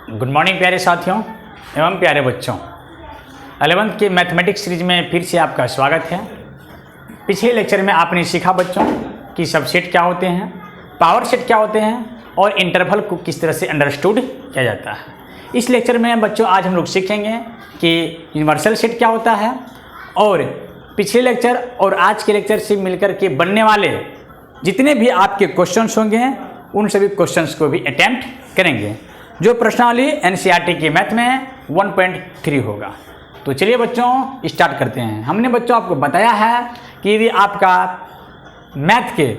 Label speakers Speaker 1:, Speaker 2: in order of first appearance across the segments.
Speaker 1: Good morning प्यारे साथियों एवं प्यारे बच्चों। 11th के मैथमेटिक्स सीरीज में फिर से आपका स्वागत है। पिछले लेक्चर में आपने सीखा बच्चों कि सबसेट क्या होते हैं, पावर सेट क्या होते हैं और इंटरवल को किस तरह से अंडरस्टूड किया जाता है। इस लेक्चर में बच्चों आज हम लोग सीखेंगे कि यूनिवर्सल सेट क्या होता है और पिछले लेक्चर और आज के लेक्चर से मिलकर के बनने वाले जितने भी आपके क्वेश्चंस होंगे उन सभी क्वेश्चंस को भी अटेम्प्ट करेंगे, जो प्रश्नावली एनसीईआरटी के मैथ में 1.3 होगा। तो चलिए बच्चों स्टार्ट करते हैं। हमने बच्चों आपको बताया है कि यदि आपका मैथ के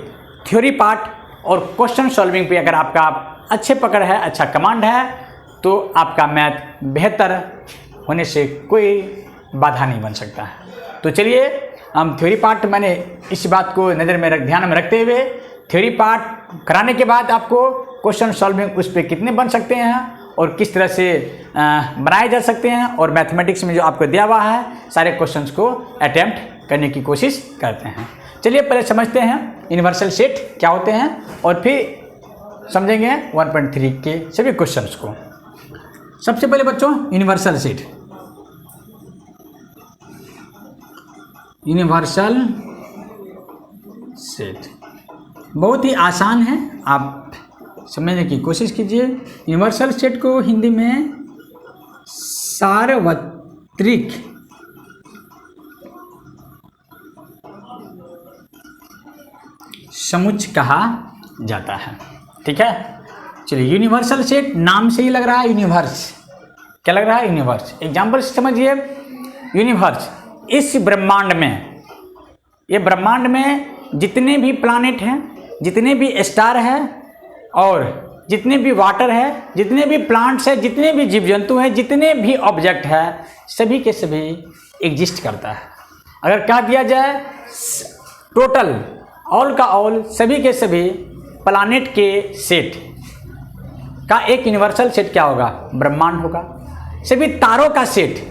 Speaker 1: थ्योरी पार्ट और क्वेश्चन सॉल्विंग पे अगर आपका अच्छे पकड़ है, अच्छा कमांड है, तो आपका मैथ बेहतर होने से कोई बाधा नहीं बन सकता है। तो चलिए हम थ्योरी पार्ट, मैंने इस बात को नज़र में ध्यान में रखते हुए थ्योरी पार्ट कराने के बाद आपको क्वेश्चन सॉल्विंग उस पर कितने बन सकते हैं और किस तरह से बनाए जा सकते हैं और मैथमेटिक्स में जो आपको दिया हुआ है सारे क्वेश्चंस को अटेम्प्ट करने की कोशिश करते हैं। चलिए पहले समझते हैं यूनिवर्सल सेट क्या होते हैं और फिर समझेंगे 1.3 के सभी क्वेश्चंस को। सबसे पहले बच्चों यूनिवर्सल सेट, यूनिवर्सल सेट बहुत ही आसान है, आप समझने की कोशिश कीजिए। यूनिवर्सल सेट को हिंदी में सार्वत्रिक समुच्चय कहा जाता है। ठीक है, चलिए यूनिवर्सल सेट नाम से ही लग रहा है यूनिवर्स। क्या लग रहा है? यूनिवर्स। एग्जाम्पल से समझिए, यूनिवर्स इस ब्रह्मांड में, ये ब्रह्मांड में जितने भी प्लैनेट हैं, जितने भी स्टार हैं और जितने भी वाटर है, जितने भी प्लांट्स हैं, जितने भी जीव जंतु हैं, जितने भी ऑब्जेक्ट है, सभी के सभी एग्जिस्ट करता है। अगर कह दिया जाए टोटल ऑल का ऑल, सभी के सभी प्लैनेट के सेट का एक यूनिवर्सल सेट क्या होगा? ब्रह्मांड होगा। सभी तारों का सेट,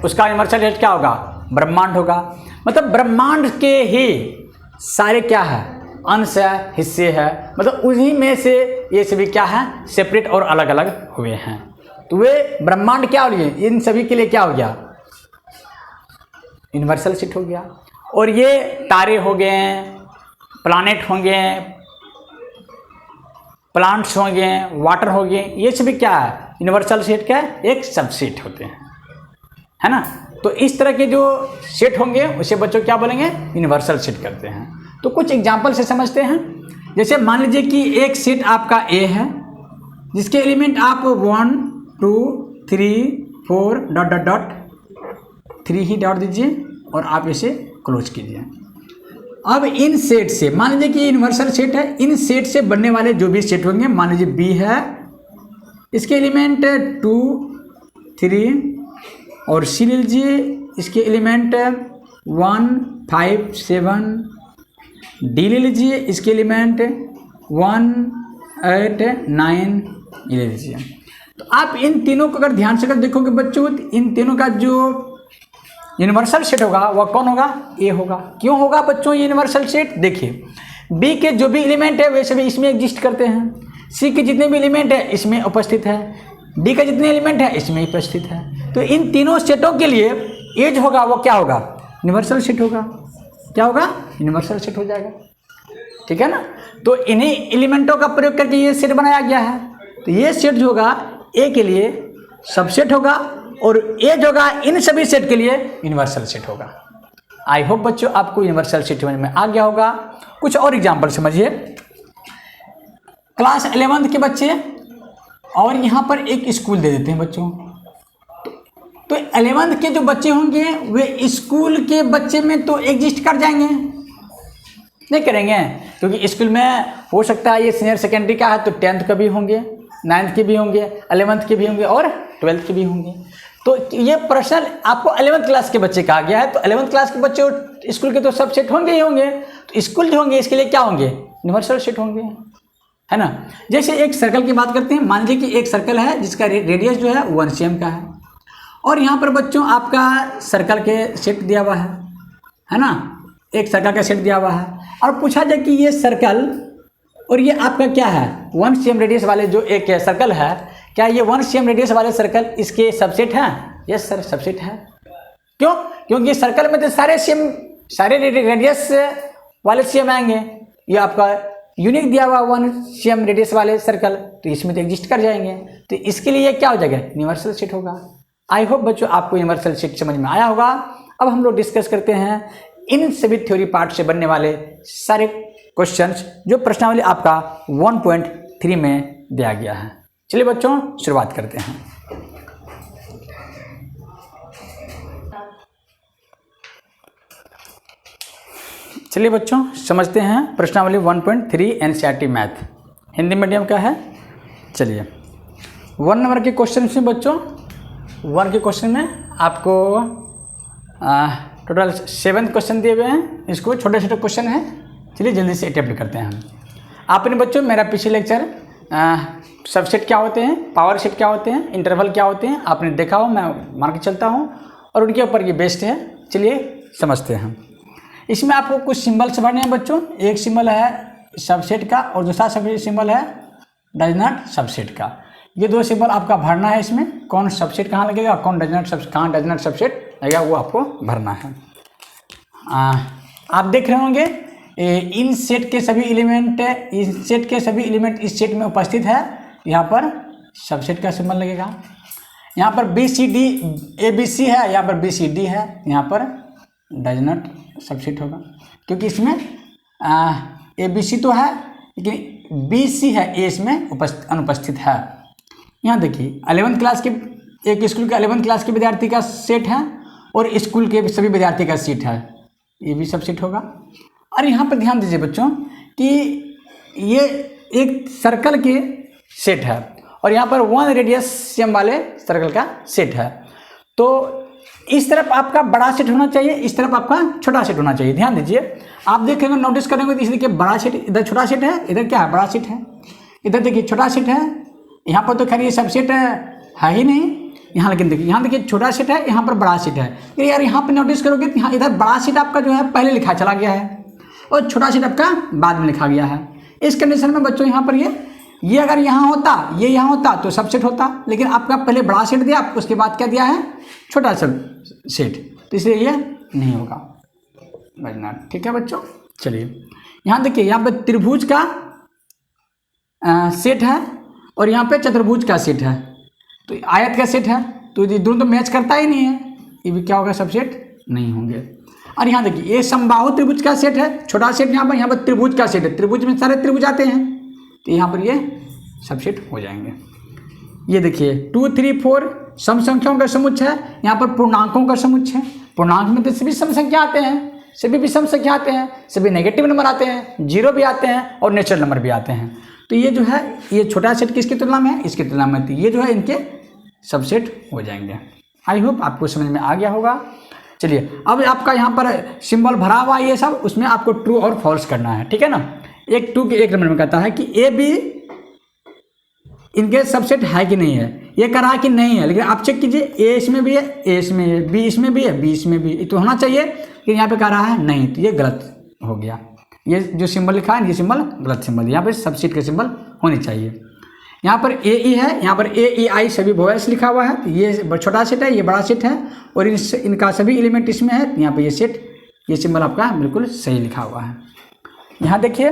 Speaker 1: उसका यूनिवर्सल सेट क्या होगा? ब्रह्मांड होगा। मतलब ब्रह्मांड के ही सारे क्या है? अंश है, हिस्से है, मतलब उन्हीं में से ये सभी क्या है? सेपरेट और अलग अलग हुए हैं। तो वे ब्रह्मांड क्या हो गए? इन सभी के लिए क्या हो गया? यूनिवर्सल सेट हो गया। और ये तारे हो गए, प्लैनेट होंगे, प्लांट्स होंगे, वाटर हो गए, ये सभी क्या है? यूनिवर्सल सेट का एक सबसेट होते हैं, है ना। तो इस तरह के जो सेट होंगे उसे बच्चों क्या बोलेंगे? यूनिवर्सल सेट करते हैं। तो कुछ एग्जाम्पल से समझते हैं। जैसे मान लीजिए कि एक सेट आपका ए है जिसके एलिमेंट आप 1 2 3 4 डॉट डॉट डॉट 3 ही डॉट दीजिए और आप इसे क्लोज कीजिए। अब इन सेट से, मान लीजिए कि यूनिवर्सल सेट है, इन सेट से बनने वाले जो भी सेट होंगे, मान लीजिए बी है, इसके एलिमेंट 2 3 और सी ले लीजिए, इसके एलिमेंट 1 5 7, डी ले लीजिए, इसके एलिमेंट 1 8 9 ले लीजिए। तो आप इन तीनों को अगर ध्यान से अगर देखोगे बच्चों, इन तीनों का जो यूनिवर्सल सेट होगा वह कौन होगा? ए होगा। क्यों होगा बच्चों ये यूनिवर्सल सेट? देखिए, बी के जो भी एलिमेंट है वे सभी इसमें एग्जिस्ट करते हैं, सी के जितने भी एलिमेंट है इसमें उपस्थित है, डी का जितने एलिमेंट है इसमें उपस्थित है। तो इन तीनों सेटों के लिए ए जो होगा वो क्या होगा? यूनिवर्सल सेट होगा। क्या होगा? यूनिवर्सल सेट हो जाएगा। ठीक है ना। तो इन्हीं एलिमेंटों का प्रयोग करके ये सेट बनाया गया है। तो ये सेट जो होगा ए के लिए सबसेट होगा और ए जो होगा इन सभी सेट के लिए यूनिवर्सल सेट होगा। आई होप बच्चों आपको यूनिवर्सल सेट में आ गया होगा। कुछ और एग्जाम्पल समझिए। क्लास 11th के बच्चे और यहाँ पर एक स्कूल दे देते हैं बच्चों। तो 11th के जो बच्चे होंगे वे स्कूल के बच्चे में तो एग्जिस्ट कर जाएंगे, नहीं करेंगे, क्योंकि स्कूल में हो सकता है ये सीनियर सेकेंडरी का है तो 10th के भी होंगे, 9th के भी होंगे, 11th के भी होंगे और 12th के भी होंगे। तो ये प्रश्न आपको 11th क्लास के बच्चे कहा गया है। तो 11th क्लास के बच्चे और स्कूल के तो सब सेट होंगे ही होंगे। तो स्कूल जो होंगे इसके लिए क्या होंगे? यूनिवर्सल सेट होंगे, है ना। जैसे एक सर्कल की बात करते हैं। मान लीजिए कि एक सर्कल है जिसका रेडियस जो है 1 cm का है और यहाँ पर बच्चों आपका सर्कल के सेट दिया हुआ है ना। एक सर्कल का सेट दिया हुआ है और पूछा जाए कि ये सर्कल और ये आपका क्या है 1 cm रेडियस वाले जो एक सर्कल है, क्या ये 1 cm रेडियस वाले सर्कल इसके सबसेट हैं? यस सर, सबसेट है। क्यों? क्योंकि सर्कल में तो सारे रेडियस वाले CM आएंगे। ये आपका यूनिक दिया हुआ 1 cm रेडियस वाले सर्कल, तो इसमें तो एग्जिस्ट कर जाएंगे। तो इसके लिए क्या हो जाएगा? यूनिवर्सल सेट होगा। आई होप बच्चों आपको यूनिवर्सल सेट समझ में आया होगा। अब हम लोग डिस्कस करते हैं इन सभी थ्योरी पार्ट से बनने वाले सारे क्वेश्चंस जो प्रश्नावली आपका 1.3 में दिया गया है। चलिए बच्चों शुरुआत करते हैं। चलिए बच्चों समझते हैं प्रश्नावली 1.3 एनसीईआरटी मैथ, हिंदी मीडियम का है। चलिए 1 नंबर के क्वेश्चन में बच्चों 1 के क्वेश्चन में आपको टोटल 7 क्वेश्चन दिए हुए हैं। इसको छोटे छोटे क्वेश्चन हैं। चलिए जल्दी से अटेम्प्ट करते हैं हम। आपने बच्चों मेरा पिछले लेक्चर सबसेट क्या होते हैं, पावर सेट क्या होते हैं, इंटरवल क्या होते हैं आपने देखा हो, मैं मान के चलता हूँ और उनके ऊपर ये बेस्ड है। चलिए समझते हैं। इसमें आपको कुछ सिंबल्स भरने हैं बच्चों। एक सिंबल है सबसेट का और दूसरा सिंबल है डज नॉट सबसेट का। ये 2 सिंबल आपका भरना है। इसमें कौन सबसेट कहाँ लगेगा, कौन डज नॉट सबसेट लगेगा, वो आपको भरना है। आप देख रहे होंगे इन सेट के सभी एलिमेंट इस सेट में उपस्थित है। यहाँ पर सबसेट का सिंबल लगेगा। यहाँ पर BCD ABC है, यहाँ पर BCD है, यहाँ पर डज नॉट सबसेट होगा क्योंकि इसमें ABC तो है लेकिन BC है, A इसमें अनुपस्थित है। यहाँ देखिए 11th क्लास के एक स्कूल के 11th क्लास के विद्यार्थी का सेट है और स्कूल के सभी विद्यार्थी का सेट है, ये भी सबसेट होगा। और यहाँ पर ध्यान दीजिए बच्चों कि ये एक सर्कल के सेट है और यहाँ पर 1 रेडियस CM वाले सर्कल का सेट है। तो इस तरफ आपका बड़ा सेट होना चाहिए, इस तरफ आपका छोटा सेट होना चाहिए। ध्यान दीजिए, आप देखेंगे नोटिस करेंगे तो इस देखिए बड़ा सेट, इधर छोटा सेट है, इधर क्या है बड़ा सेट है, इधर देखिए छोटा सेट है। यहाँ पर तो खैर ये सबसेट है ही नहीं। यहाँ लेकिन देखिए, यहाँ देखिए छोटा सेट है, यहाँ पर बड़ा सेट है। तो यार यहाँ पर नोटिस करोगे तो यहाँ इधर बड़ा सेट आपका जो है पहले लिखा चला गया है और छोटा सेट आपका बाद में लिखा गया है। इस कंडीशन में बच्चों यहाँ पर ये अगर यहाँ होता, ये यहाँ होता तो सबसेट होता, लेकिन आपका पहले बड़ा सेट दिया, उसके बाद क्या दिया है छोटा सेट, तो इसलिए ये नहीं होगा बजना। ठीक है बच्चों। चलिए यहाँ देखिए, यहाँ पर त्रिभुज का सेट है और यहाँ पे चतुर्भुज का सेट है, तो आयत का सेट है, तो ये दोनों तो मैच करता ही नहीं है, ये भी क्या होगा सबसेट नहीं होंगे। और यहाँ देखिए ये समबाहु त्रिभुज का सेट है, छोटा सेट यहाँ पर त्रिभुज का सेट है, त्रिभुज में सारे त्रिभुज आते हैं, तो यहाँ पर ये सबसेट हो जाएंगे। ये देखिए 2 3 4 सम संख्याओं का समुच्चय है, यहाँ पर पूर्णांकों का समुच्चय है। पूर्णांक में तो सभी सम संख्या आते हैं, सभी विषम संख्या आते हैं, सभी नेगेटिव नंबर आते हैं, 0 भी आते हैं और नेचुरल नंबर भी आते हैं। तो ये जो है ये छोटा सेट किसकी तुलना में है, इसकी तुलना में, तो ये जो है इनके सबसेट हो जाएंगे। आई होप आपको समझ में आ गया होगा। चलिए अब आपका यहाँ पर सिंबल भरा हुआ ये सब, उसमें आपको ट्रू और फॉल्स करना है। ठीक है ना। एक 2 के 1 नंबर में कहता है कि A B इनके सबसेट है कि नहीं है, ये कह रहा है कि नहीं है, लेकिन आप चेक कीजिए A इसमें भी है, A इसमें है, B इसमें भी है, B इसमें भी है, तो होना चाहिए, लेकिन यहाँ पे कह रहा है नहीं, तो ये गलत हो गया। ये जो सिंबल लिखा है ये सिंबल गलत सिंबल, यहाँ पे सबसेट के सिंबल होने चाहिए। यहाँ पर AE है, यहाँ पर AEI सभी वॉयल्स लिखा हुआ है, तो ये छोटा सेट है, ये बड़ा सेट है और इनका सभी एलिमेंट इसमें है, यहाँ पर ये सेट, ये सिंबल आपका बिल्कुल सही लिखा हुआ है। यहाँ देखिए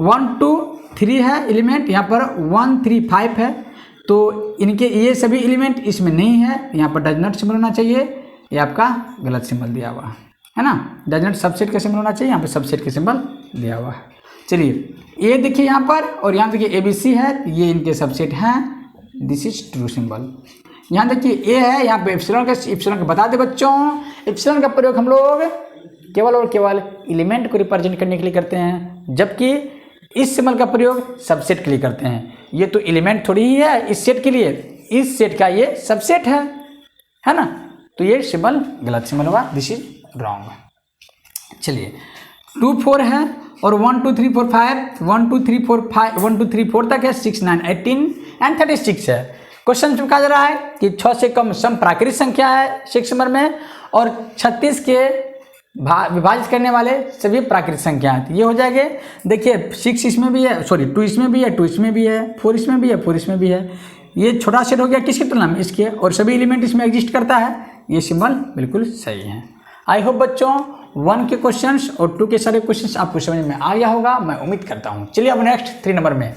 Speaker 1: 1 2 3 है एलिमेंट, यहाँ पर 1 3 5 है, तो इनके ये सभी एलिमेंट इसमें नहीं है, यहाँ पर डज नॉट सिंबल होना चाहिए, ये आपका गलत सिंबल दिया हुआ है ना। डज नॉट सबसेट का सिंबल होना चाहिए, यहाँ पर सबसेट का सिंबल दिया हुआ है। चलिए ये देखिए यहाँ पर, और यहाँ देखिए ABC है, ये इनके सबसेट हैं, दिस इज ट्रू सिंबल। यहाँ देखिए A है, यहाँ पे एप्सिलॉन का बता दे बच्चों, एप्सिलॉन का प्रयोग हम लोग केवल और केवल एलिमेंट को रिप्रेजेंट करने के लिए करते हैं, जबकि इस सिंबल का प्रयोग सबसेट के लिए करते हैं। ये तो एलिमेंट थोड़ी ही है इस सेट के लिए, इस सेट का ये सबसेट है ना, तो ये सिंबल गलत सिंबल होगा, दिस इज रॉन्ग। चलिए 2 4 है और 1 2 3 4 5 1 2 3 4 5 1 2 3 4 तक है, 6 9 18 एंड 36 है। क्वेश्चन में कहा जा रहा है कि 6 से कम सम प्राकृतिक संख्या है 6 नंबर में, और 36 के विभाजित करने वाले सभी प्राकृतिक संख्या हैं, तो ये हो जाएंगे। देखिए 6 इसमें भी है, सॉरी 2 इसमें भी है, 2 इसमें भी है, 4 इसमें भी है, 4 इसमें भी है, ये छोटा सेट हो गया किसकी तुलना में, इसके, और सभी एलिमेंट इसमें एग्जिस्ट करता है, ये सिंबल बिल्कुल सही है। आई होप बच्चों 1 के क्वेश्चंस और 2 के सारे क्वेश्चंस आपको समझ में आ गया होगा, मैं उम्मीद करता हूँ। चलिए अब नेक्स्ट 3 नंबर में।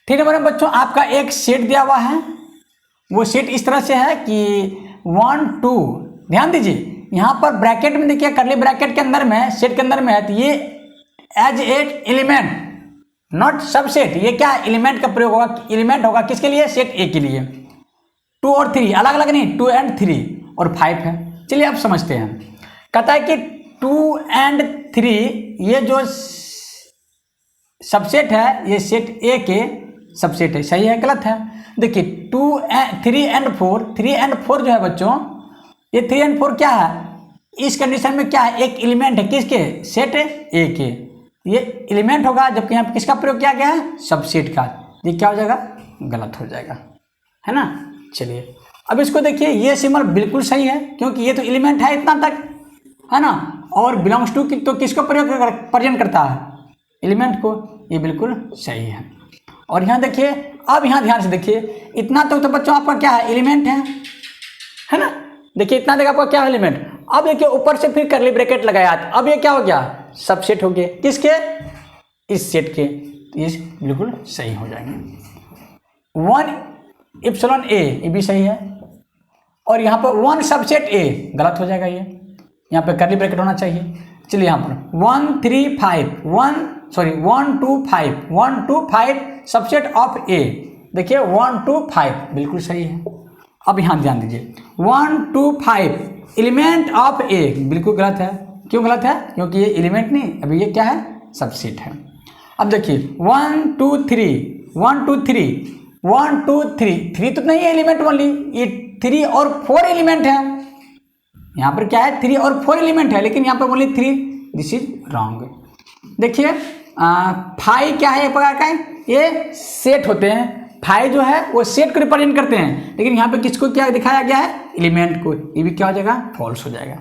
Speaker 1: 3 नंबर में बच्चों आपका एक सेट दिया हुआ है, वो सेट इस तरह से है कि 1 2, ध्यान दीजिए यहाँ पर ब्रैकेट में देखिए, करली ब्रैकेट के अंदर में, सेट के अंदर में है, तो ये as at element not subset, ये क्या एलिमेंट का प्रयोग होगा, एलिमेंट होगा किसके लिए, सेट ए के लिए। 2 और 3 अलग अलग नहीं, 2 and 3 और 5 है। चलिए अब समझते हैं। कहता है कि 2 and 3 ये जो सबसेट है, ये सेट ए के सबसेट है, सही है गलत है। देखिए 3 and 4, 3 and 4 जो है बच्चों, ये 3 and 4 क्या है, इस कंडीशन में क्या है, एक एलिमेंट है किसके, सेट ए के, ये एलिमेंट होगा, जबकि यहाँ पे किसका प्रयोग किया गया है, सबसेट का। ये क्या हो जाएगा, गलत हो जाएगा, है ना। चलिए अब इसको देखिए, ये सिंबल बिल्कुल सही है क्योंकि ये तो एलिमेंट है इतना तक, है ना, और बिलोंग्स टू तो किसको प्रयोग प्रेजेंट करता है, एलिमेंट को, ये बिल्कुल सही है। और यहाँ देखिए, अब यहाँ ध्यान से देखिए, इतना तो बच्चों आपका क्या है, एलिमेंट है ना। देखिए इतना तक आपका क्या है, एलिमेंट। अब देखिए ऊपर से फिर करली ब्रैकेट लगाया, अब ये क्या हो गया, सबसेट हो गए किसके, इस सेट के, ये बिल्कुल सही हो जाएंगे। 1 इप्सिलॉन ए, ये भी सही है, और यहाँ पर 1 सबसेट ए गलत हो जाएगा, ये यहाँ पे करली ब्रैकेट होना चाहिए। चलिए यहाँ पर 1 2 5 सबसेट ऑफ ए, देखिए 1 2 5 बिल्कुल सही है। अब यहाँ ध्यान दीजिए 1 2 5 एलिमेंट ऑफ ए बिल्कुल गलत है। क्यों गलत है, क्योंकि ये एलिमेंट नहीं, अभी ये क्या है, सबसेट है। अब देखिए 1 2 3 1 2 3 1 2 3 3 तो नहीं है एलिमेंट ओनली, ये 3 और 4 एलिमेंट है। यहाँ पर क्या है, 3 और 4 एलिमेंट है, लेकिन यहाँ पर ओनली 3, दिस इज रॉन्ग। देखिए 5 क्या है, एक प्रकार का है, ये सेट होते हैं, 5 जो है वो सेट को रिप्रेजेंट करते हैं, लेकिन यहाँ पे किसको क्या दिखाया गया है, एलिमेंट को, ये भी क्या हो जाएगा, फॉल्स हो जाएगा।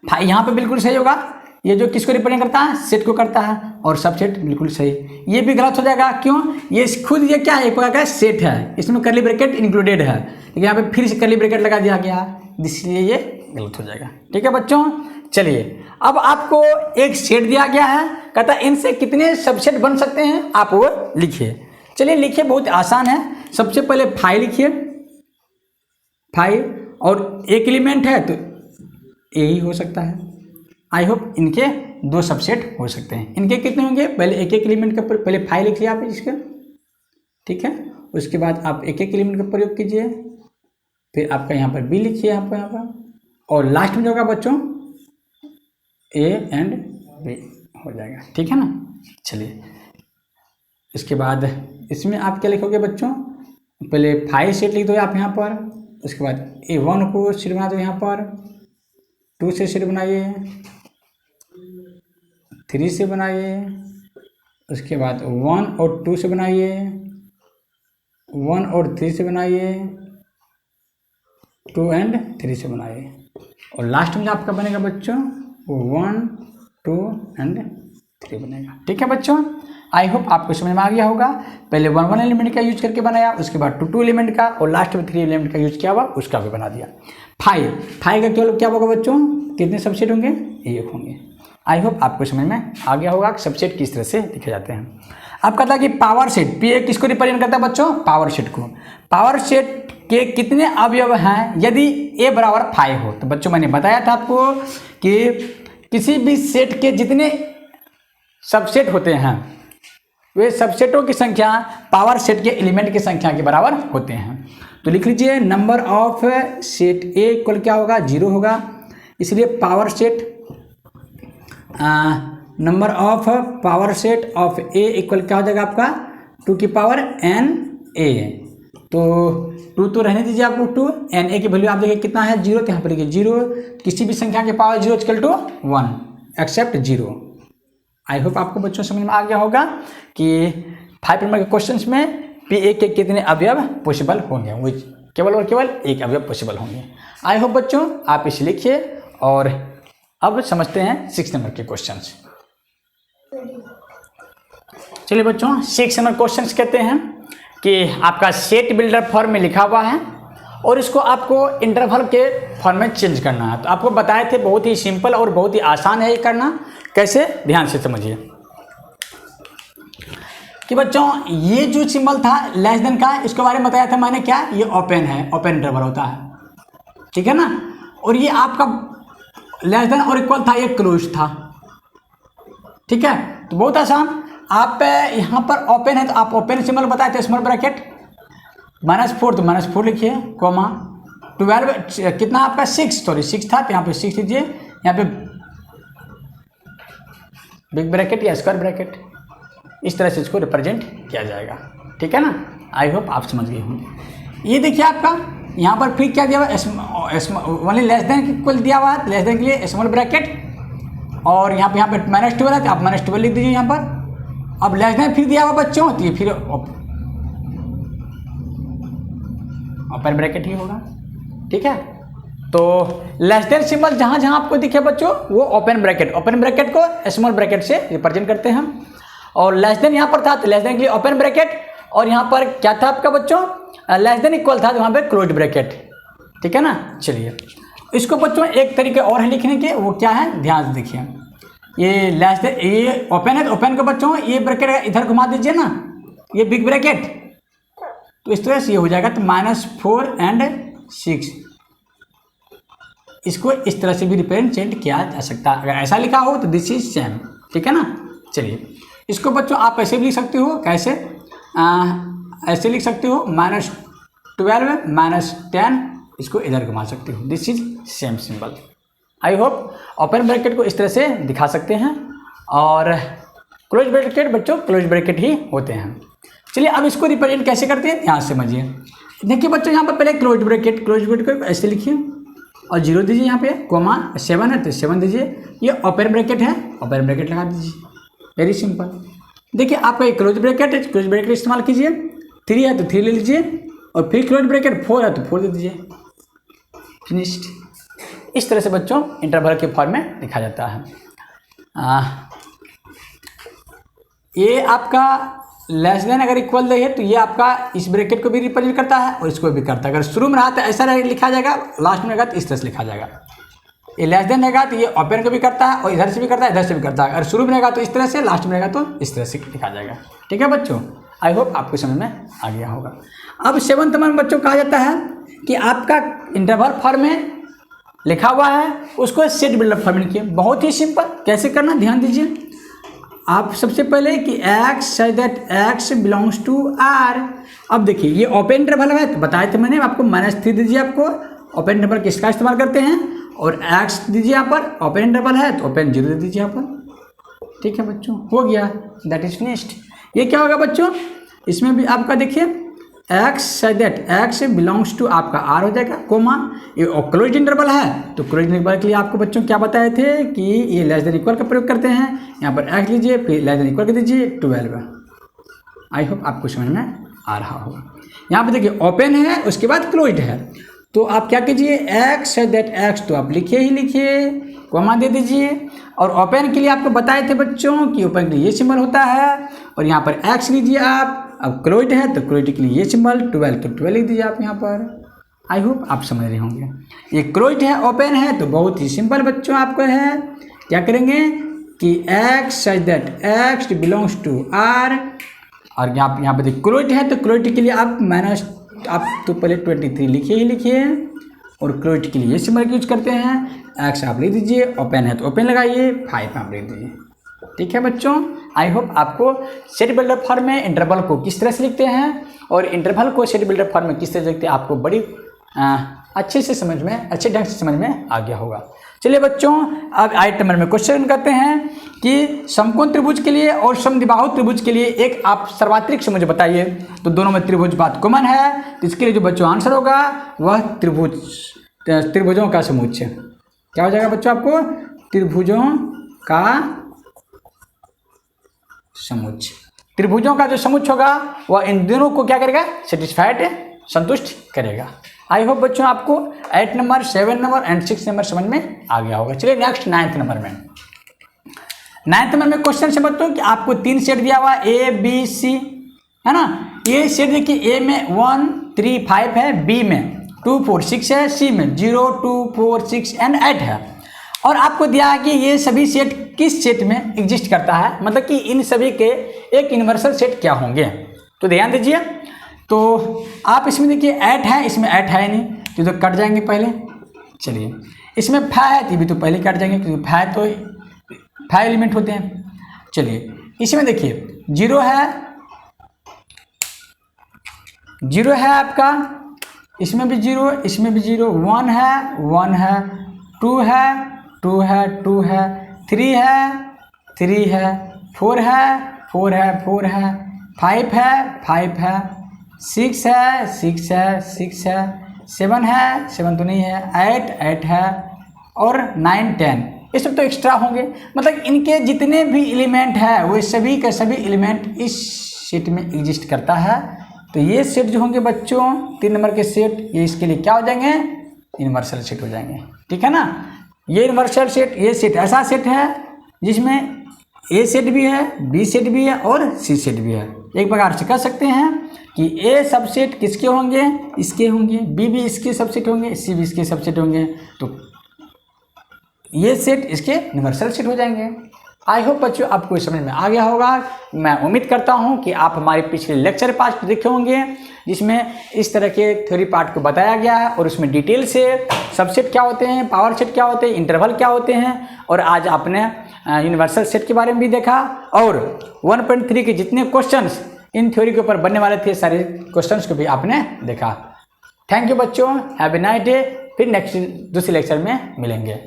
Speaker 1: 5 यहाँ पे बिल्कुल सही होगा, ये जो किसको रिप्रेजेंट करता है, सेट को करता है, और सबसेट बिल्कुल सही। ये भी गलत हो जाएगा, क्यों, ये खुद ये क्या है, एक प्रकार का सेट है, इसमें करली ब्रैकेट इंक्लूडेड है, लेकिन यहाँ पे फिर से करली ब्रैकेट लगा दिया गया, इसलिए ये गलत हो जाएगा। ठीक है बच्चों, चलिए अब आपको एक सेट दिया गया है, कहता है इनसे कितने सबसेट बन सकते हैं, आप वो लिखिए। चलिए लिखिए, बहुत आसान है। सबसे पहले 5 लिखिए, 5 और एक एलिमेंट है तो ए ही हो सकता है। आई होप इनके 2 सबसेट हो सकते हैं। इनके कितने होंगे, पहले एक एलिमेंट का पहले 5 लिखिए आप इसका, ठीक है, उसके बाद आप एक एलिमेंट का प्रयोग कीजिए, फिर आपका यहाँ पर बी लिखिए यहाँ पर, और लास्ट में जो होगा बच्चों ए एंड बी हो जाएगा, ठीक है ना। चलिए इसके बाद इसमें आप क्या लिखोगे बच्चों, पहले 5 सेट लिख दो आप यहाँ पर, उसके बाद A1 को सेट बना दो यहाँ पर, 2 से सेट बनाइए, 3 से बनाइए, उसके बाद 1 और 2 से बनाइए, 1 और 3 से बनाइए, 2 and 3 से बनाइए, और लास्ट में आपका बनेगा बच्चों वो 1 2 and 3 बनेगा। ठीक है बच्चों, आई होप आपको समझ में आ गया होगा। पहले 1 एलिमेंट का यूज करके बनाया, उसके बाद 2 एलिमेंट का, और लास्ट में 3 एलिमेंट का यूज किया हुआ, उसका भी बना दिया। 5 का क्या होगा बच्चों, कितने सबसेट होंगे, 1 होंगे। आई होप आपको समझ में आ गया होगा सबसेट किस तरह से लिखे जाते हैं। अब कहता है कि पावर सेट, पी किसको रिप्रेजेंट करता है बच्चों, पावर सेट को। पावर सेट के कितने अवयव हैं यदि ए बराबर 5 हो, तो बच्चों मैंने बताया था आपको कि किसी भी सेट के जितने सबसेट होते हैं वे सबसेटों की संख्या पावर सेट के एलिमेंट की संख्या के बराबर होते हैं। तो लिख लीजिए number of set A equal क्या होगा, 0 होगा, इसलिए power set number of power set of A equal क्या हो जाएगा आपका 2 की पावर n a। तो 2 तो रहने दीजिए आपको, 2 n a की वैल्यू आप देखिए कितना है, 0, तो यहाँ पर लिखिए 0, किसी भी संख्या के power 0 equal to 1 except 0। I hope आपको बच्चों समझ में आ गया होगा कि 5 नंबर के क्वेश्चंस में पी ए के कितने अवयव पॉसिबल होंगे, वो केवल और केवल एक अवयव पॉसिबल होंगे। आई होप बच्चों आप इसे लिखिए, और अब समझते हैं 6 नंबर के क्वेश्चंस। चलिए बच्चों 6 नंबर क्वेश्चंस कहते हैं, कि आपका सेट बिल्डर फॉर्म में लिखा हुआ है और इसको आपको इंटरवल के फॉर्म में चेंज करना है। तो आपको बताए थे बहुत ही सिंपल और बहुत ही आसान है ये करना। कैसे, ध्यान से समझिए कि बच्चों ये जो सिंबल था लेस देन का, इसके बारे में बताया था मैंने क्या, ये ओपन है, ओपन इंटरवल होता है, ठीक है ना। और ये आपका लेस देन और इक्वल था, ये क्लोज था, ठीक है। तो बहुत आसान, आप यहाँ पर ओपन है तो आप ओपन सिंबल बताए थे, स्मॉल ब्रैकेट -4 तो -4 लिखिए, कोमा 12 कितना आपका 6 था, तो यहाँ पे 6 लीजिए, यहाँ पे बिग ब्रैकेट या स्क्वायर ब्रैकेट, इस तरह से इसको रिप्रेजेंट किया जाएगा, ठीक है ना। आई होप आप समझ गए होंगे। ये देखिए आपका यहाँ पर फिर क्या दिया हुआ, ओनली लेस देन इक्वल दिया हुआ है, लेस देन के लिए स्मॉल ब्रैकेट और यहाँ पे -12 है तो आप -12 लिख दीजिए यहाँ पर। अब लेस देन फिर दिया हुआ बच्चों, तो ये फिर ओपन ब्रैकेट ही होगा, ठीक है। तो लेस देन सिंबल जहाँ जहाँ आपको दिखे बच्चों वो ओपन ब्रैकेट को स्मॉल ब्रैकेट से रिप्रेजेंट करते हैं हम। और लेस देन यहाँ पर था तो लेस देन के लिए ओपन ब्रैकेट, और यहाँ पर क्या था आपका बच्चों, लेस देन इक्वल था तो वहाँ पे क्लोज ब्रैकेट, ठीक है ना। चलिए इसको बच्चों एक तरीके और है लिखने के, वो क्या है, ध्यान से देखिए। ये लेस देन, ये ओपन है तो ओपन को बच्चों ये ब्रैकेट इधर घुमा दीजिए ना, ये बिग ब्रैकेट, तो इस तरह से ये हो जाएगा। तो -4 and 6 इसको इस तरह से भी रिप्रेजेंट किया जा सकता है। अगर ऐसा लिखा हो तो दिस इज सेम, ठीक है ना। चलिए इसको बच्चों आप ऐसे भी लिख सकते हो, कैसे, ऐसे लिख सकते हो, -12 -10 इसको इधर घुमा सकते हो, this is same symbol. I hope open bracket को इस तरह से दिखा सकते हैं और क्लोज ब्रैकेट बच्चों क्लोज ब्रैकेट ही होते हैं। चलिए अब इसको रिप्रेजेंट कैसे करते हैं ध्यान से समझिए। देखिए बच्चों यहाँ पर पहले क्लोज ब्रैकेट ऐसे लिखिए और 0 दीजिए, यहाँ पे कोमा 7 है तो 7 दीजिए, ये ओपन ब्रैकेट है, ओपन ब्रैकेट लगा दीजिए, वेरी सिंपल। देखिए आपका ये क्लोज ब्रैकेट है, क्लोज ब्रैकेट इस्तेमाल कीजिए, 3 है तो 3 ले लीजिए और फिर क्लोज ब्रैकेट 4 है तो 4 दे दीजिए, फिनिश्ड। इस तरह से बच्चों इंटरवल के फॉर्म में लिखा जाता है। ये आपका लेस देन अगर इक्वल है तो ये आपका इस ब्रैकेट को भी रिप्रेजेंट करता है और इसको भी करता है। अगर शुरू में रहा तो ऐसा लिखा जाएगा, लास्ट में रहेगा तो इस तरह से लिखा जाएगा। ये लेस देन रहेगा तो ये ओपन को भी करता है और इधर से भी करता है, इधर से भी करता है। अगर शुरू में रहेगा तो इस तरह से, लास्ट में रहेगा तो इस तरह से लिखा जाएगा, ठीक है बच्चों। आई होप आपको समझ में आ गया होगा। अब 7th नंबर में बच्चों कहा जाता है कि आपका इंटरवल फॉर्म में लिखा हुआ है उसको सेट बिल्डर फॉर्म में लिखिए। बहुत ही सिंपल, कैसे करना ध्यान दीजिए। आप सबसे पहले कि x such that x belongs to R। अब देखिए ये ओपन इंटरवल है तो बताया था मैंने आपको, -3 दीजिए, आपको ओपन इंटरवल किसका इस्तेमाल करते हैं, और x दीजिए यहाँ पर, ओपन इंटरवल है तो ओपन 0 दे दीजिए यहाँ पर, ठीक है बच्चों, हो गया, दैट इज फिनिश्ड। ये क्या होगा बच्चों, इसमें भी आपका देखिए x such that x belongs to आपका R हो जाएगा, कोमा ये क्लोज इंटरवल है तो क्लोज इंटरवल के लिए आपको बच्चों क्या बताए थे कि ये लेस देन इक्वल का प्रयोग करते हैं। यहाँ पर x लीजिए, फिर लेस देन इक्वल कर दीजिए 12। आई होप आपको समझ में आ रहा होगा। यहाँ पर देखिए ओपन है उसके बाद क्लोज्ड है, तो आप क्या कीजिए, x such that x तो आप लिखिए ही लिखिए, कोमा दे दीजिए। और ओपन के लिए आपको बताए थे बच्चों कि ओपन के लिए ये सिंबल होता है, और यहाँ पर x लीजिए आप। अब क्लोज्ड है तो क्लोज्ड के लिए ये सिंबल 12 तो 12 लिख दीजिए आप यहाँ पर। आई होप आप समझ रहे होंगे। ये क्लोज्ड है, ओपन है, तो बहुत ही सिंपल बच्चों आपको है, क्या करेंगे कि x such that x belongs to R। और यहाँ पे देखिए क्लोज्ड है तो क्लोज्ड के लिए आप तो पहले 23 लिखिए ही लिखिए, और क्लोज्ड के लिए ये सिंबल यूज करते हैं। x आप लिख दीजिए, ओपन है तो ओपन लगाइए, 5 आप लिख दीजिए, ठीक है बच्चों। आई होप आपको सेट बिल्डर फॉर्म में इंटरवल को किस तरह से लिखते हैं और इंटरवल को सेट बिल्डर फॉर्म में किस तरह से लिखते हैं आपको बड़ी अच्छे ढंग से समझ में आ गया होगा। चलिए बच्चों अब 8 नंबर में क्वेश्चन करते हैं कि समकोण त्रिभुज के लिए और समद्विबाहु त्रिभुज के लिए एक आप सर्वात्रिक से मुझे बताइए। तो दोनों में त्रिभुज बात कॉमन है, तो इसके लिए जो बच्चों आंसर होगा वह त्रिभुजों का समुच्चय। क्या हो जाएगा बच्चों आपको, त्रिभुजों का समुच्चय। त्रिभुजों का जो समुच्चय होगा वह इन दोनों को क्या करेगा, सेटिस्फाइड, संतुष्ट करेगा। आई होप बच्चों आपको 8 नंबर 7 नंबर एंड 6 नंबर समझ में आ गया होगा। चलिए नेक्स्ट 9th नंबर में। 9th नंबर में क्वेश्चन से बच्चों कि आपको 3 सेट दिया हुआ A B C, है ना। ये सेट देखिए, ए में 1 3 5 है, बी में 2 4 6 है, सी में 0 2 4 6 एंड 8 है। और आपको दिया है कि ये सभी सेट किस सेट में एग्जिस्ट करता है, मतलब कि इन सभी के एक यूनिवर्सल सेट क्या होंगे। तो ध्यान दीजिए, तो आप इसमें देखिए 8 है, इसमें 8 है नहीं, तो कट जाएंगे पहले। चलिए, इसमें 5 है तो भी तो पहले कट जाएंगे, क्योंकि 5 तो 5 एलिमेंट होते हैं। चलिए, इसमें देखिए 0 है आपका, इसमें भी 0, इसमें भी 0, 1 है, 2 है, 2 है, 2 है, 3 है, 3 है, 4 है, 4 है, 4 है, 5 है, 5 है, 6 है, 6 है, 6 है, 7 है, 7 तो नहीं है, 8 है, और 9 10, ये सब तो एक्स्ट्रा होंगे। मतलब इनके जितने भी एलिमेंट है वो सभी के सभी एलिमेंट इस सेट में एग्जिस्ट करता है। तो ये सेट जो होंगे बच्चों, 3 नंबर के सेट, ये इसके लिए क्या हो जाएंगे, यूनिवर्सल सेट हो जाएंगे। ठीक है ना। ये यूनिवर्सल सेट, ये सेट ऐसा सेट है जिसमें ए सेट भी है, बी सेट भी है और सी सेट भी है। एक प्रकार से कह सकते हैं कि ए सबसेट किसके होंगे, इसके होंगे, बी भी इसके सबसेट होंगे, सी भी इसके सबसेट होंगे, तो ये सेट इसके यूनिवर्सल सेट हो जाएंगे। आई होप बच्चों आपको समझ में आ गया होगा। मैं उम्मीद करता हूं कि आप हमारे पिछले लेक्चर पार्ट देखे होंगे, जिसमें इस तरह के थ्योरी पार्ट को बताया गया है और उसमें डिटेल से सबसेट क्या होते हैं, पावर सेट क्या होते हैं, इंटरवल क्या होते हैं, और आज आपने यूनिवर्सल सेट के बारे में भी देखा। और 1.3 के जितने क्वेश्चंस इन थ्योरी के ऊपर बनने वाले थे, सारे क्वेश्चंस को भी आपने देखा। थैंक यू बच्चों, हैव ए नाइस डे। फिर नेक्स्ट दूसरे लेक्चर में मिलेंगे।